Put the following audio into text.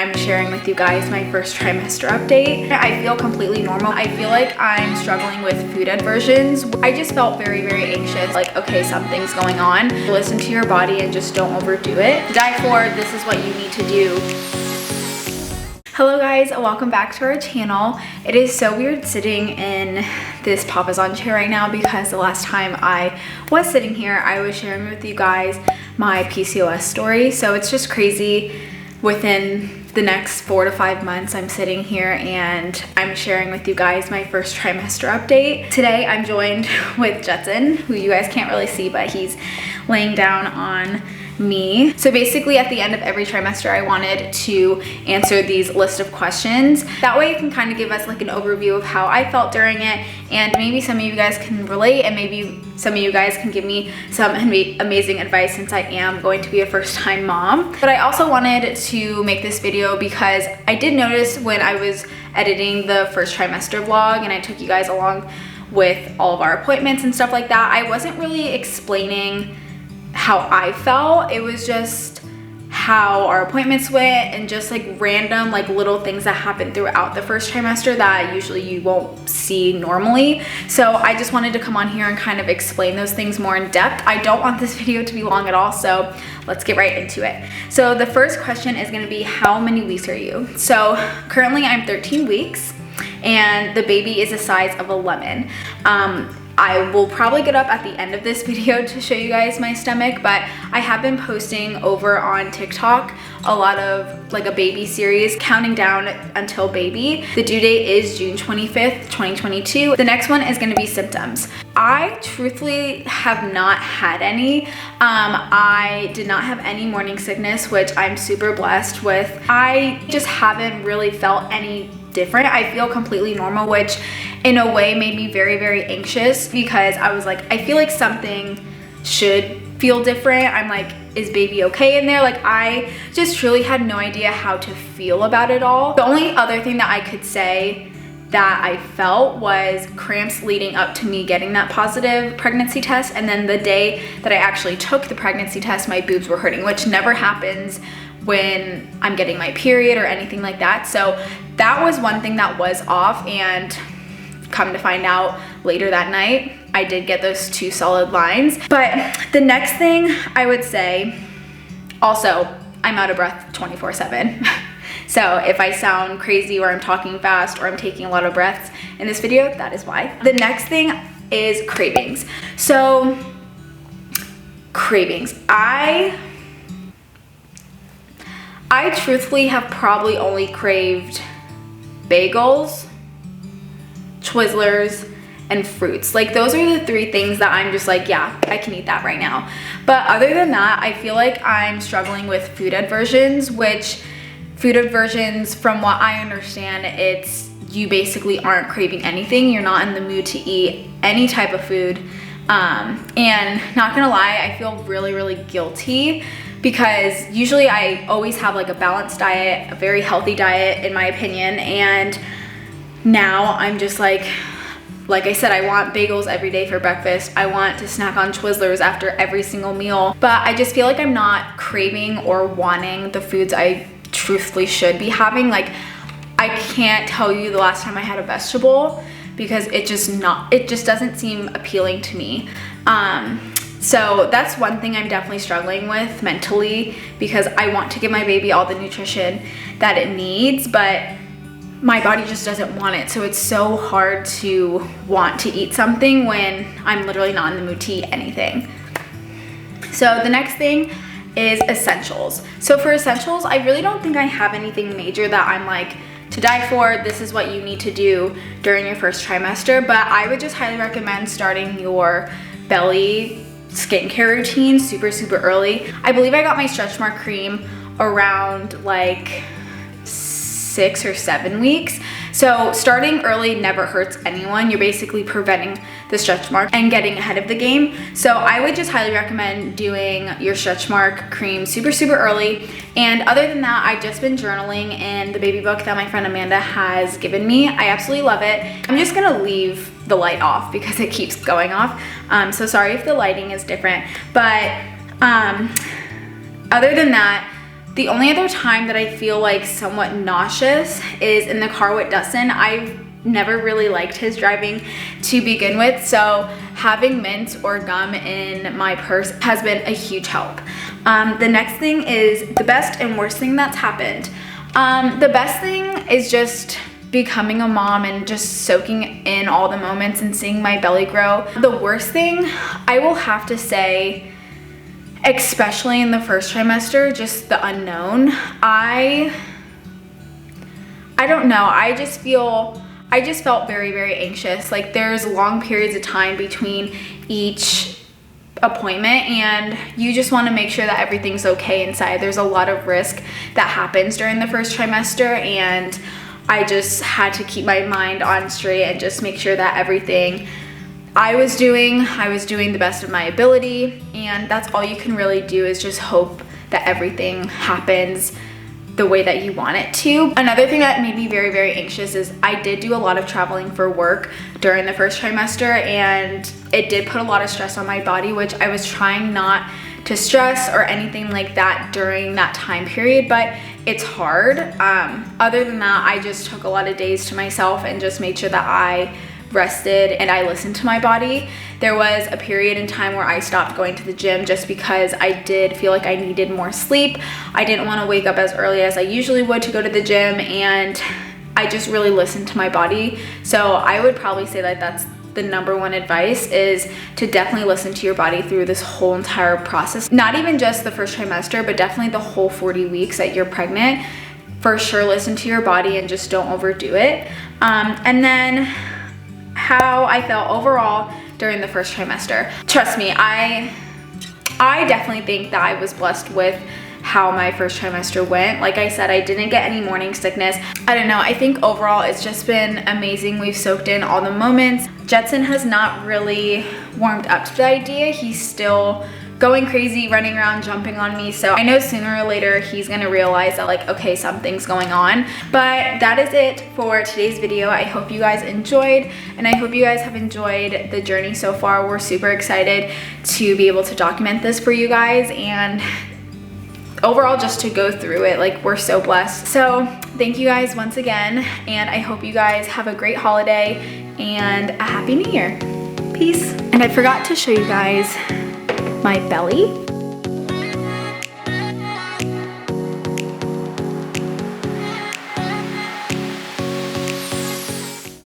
I'm sharing with you guys my first trimester update. I feel completely normal. I feel like I'm struggling with food aversions. I just felt very, very anxious. Like, okay, something's going on. Listen to your body and just don't overdo it. Dive forward, this is what you need to do. Hello guys, welcome back to our channel. It is so weird sitting in this Papasan chair right now because the last time I was sitting here, I was sharing with you guys my PCOS story. So it's just crazy. Within the next 4 to 5 months, I'm sitting here and I'm sharing with you guys my first trimester update. Today, I'm joined with Jetson, who you guys can't really see, but he's laying down on me. So basically at the end of every trimester, I wanted to answer these list of questions. That way it can kind of give us like an overview of how I felt during it, and maybe some of you guys can relate, and maybe some of you guys can give me some amazing advice since I am going to be a first-time mom. But I also wanted to make this video because I did notice when I was editing the first trimester vlog and I took you guys along with all of our appointments and stuff like that, I wasn't really explaining how I felt. It was just how our appointments went and just like random like little things that happened throughout the first trimester that usually you won't see normally. So I just wanted to come on here and kind of explain those things more in depth. I don't want this video to be long at all, so let's get right into it. So the first question is going to be, how many weeks are you? So currently I'm 13 weeks and the baby is the size of a lemon. I will probably get up at the end of this video to show you guys my stomach, but I have been posting over on TikTok a lot of like a baby series, counting down until baby. The due date is June 25th, 2022. The next one is gonna be symptoms. I truthfully have not had any. I did not have any morning sickness, which I'm super blessed with. I just haven't really felt any different. I feel completely normal, which in a way made me very, very anxious because I was like, I feel like something should feel different. I'm like, is baby okay in there? Like, I just truly had no idea how to feel about it all. The only other thing that I could say that I felt was cramps leading up to me getting that positive pregnancy test, and then the day that I actually took the pregnancy test, my boobs were hurting, which never happens when I'm getting my period or anything like that. So that was one thing that was off, and come to find out later that night, I did get those 2 solid lines. But the next thing I would say, also, I'm out of breath 24/7. So if I sound crazy or I'm talking fast or I'm taking a lot of breaths in this video, that is why. The next thing is cravings. So cravings. I truthfully have probably only craved bagels, Twizzlers, and fruits. Like, those are the 3 things that I'm just like, yeah, I can eat that right now. But other than that, I feel like I'm struggling with food aversions, which food aversions, from what I understand, it's you basically aren't craving anything. You're not in the mood to eat any type of food. And not gonna lie, I feel really, really guilty because usually I always have like a balanced diet, a very healthy diet in my opinion, and now I'm just like I said, I want bagels every day for breakfast. I want to snack on Twizzlers after every single meal, but I just feel like I'm not craving or wanting the foods I truthfully should be having. Like, I can't tell you the last time I had a vegetable because it just doesn't seem appealing to me. So that's one thing I'm definitely struggling with mentally, because I want to give my baby all the nutrition that it needs, but my body just doesn't want it. So it's so hard to want to eat something when I'm literally not in the mood to eat anything. So the next thing is essentials. So for essentials, I really don't think I have anything major that I'm like, to die for, this is what you need to do during your first trimester, but I would just highly recommend starting your belly skincare routine super, super early. I believe I got my stretch mark cream around like 6 or 7 weeks. So starting early never hurts anyone. You're basically preventing the stretch mark and getting ahead of the game. So I would just highly recommend doing your stretch mark cream super, super early. And other than that, I've just been journaling in the baby book that my friend Amanda has given me. I absolutely love it. I'm just gonna leave the light off because it keeps going off. So sorry if the lighting is different, but other than that, The only other time that I feel like somewhat nauseous is in the car with Dustin. I've never really liked his driving to begin with, so having mint or gum in my purse has been a huge help. The next thing is the best and worst thing that's happened. The best thing is just becoming a mom and just soaking in all the moments and seeing my belly grow. The worst thing, I will have to say, especially in the first trimester, just the unknown. I don't know, I just felt very, very anxious. Like, there's long periods of time between each appointment and you just want to make sure that everything's okay inside. There's a lot of risk that happens during the first trimester, and I just had to keep my mind on straight and just make sure that everything I was doing the best of my ability. And that's all you can really do, is just hope that everything happens the way that you want it to. Another thing that made me very, very anxious is I did do a lot of traveling for work during the first trimester, and it did put a lot of stress on my body, which I was trying not to stress or anything like that during that time period, but it's hard. Other than that, I just took a lot of days to myself and just made sure that I rested and I listened to my body. There was a period in time where I stopped going to the gym just because I did feel like I needed more sleep. I didn't want to wake up as early as I usually would to go to the gym, and I just really listened to my body. So I would probably say that that's the number one advice, is to definitely listen to your body through this whole entire process. Not even just the first trimester, but definitely the whole 40 weeks that you're pregnant. For sure, listen to your body and just don't overdo it. And then how I felt overall during the first trimester. Trust me, I definitely think that I was blessed with how my first trimester went. Like I said, I didn't get any morning sickness. I don't know, I think overall it's just been amazing. We've soaked in all the moments. Jetson has not really warmed up to the idea. He's still going crazy, running around, jumping on me. So I know sooner or later he's gonna realize that, like, okay, something's going on. But that is it for today's video. I hope you guys enjoyed, and I hope you guys have enjoyed the journey so far. We're super excited to be able to document this for you guys, and overall just to go through it. Like, we're so blessed. So thank you guys once again, and I hope you guys have a great holiday and a happy new year. Peace. And I forgot to show you guys my belly.